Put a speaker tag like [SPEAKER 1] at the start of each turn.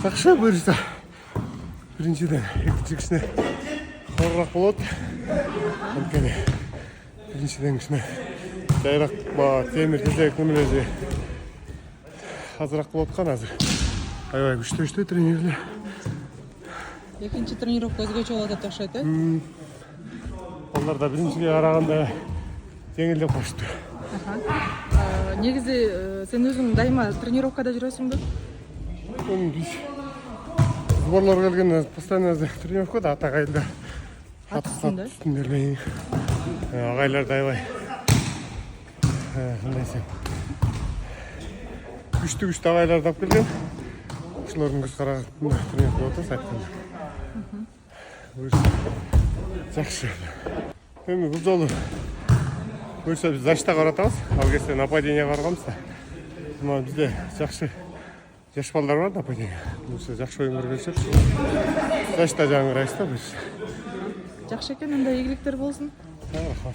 [SPEAKER 1] Жақсы бұйырса. Біріншіден, екінші кішіне қорырақ болады. Өйткені біріншіден кішіне жайрақ темір тезек немелерде азырақ болып отқан азыр. Аябай күшті тренерлер.
[SPEAKER 2] Екінші тренировка өзгөчө болот деп окшойт,
[SPEAKER 1] Onlar da birinciге қарағанда жеңілдеп қашты.
[SPEAKER 2] Негизи сен өзүң дайыма тренировкада жүрөсүңбү?
[SPEAKER 1] Biz сборлар келгенде постоянно тренировкада атағайлар.
[SPEAKER 2] Ат үстүндө?
[SPEAKER 1] Ағайлар дайбай. Қандайсың? Күшті ағайлар тап келген. Ошолордун көз карагында тренировка болот сайтканда. Жақсы. Эми бул жолу көбүнчө биз защита каратабыз. Ал кезде нападение барганбыз да. Мына бизде жакшы жаш балдар бар нападение. Бул жакшы оюн көргөнсөк. Защита жагын карайбыз да биз.
[SPEAKER 2] Жакшы экен, анда ийгиликтер болсун.
[SPEAKER 1] Рахмат.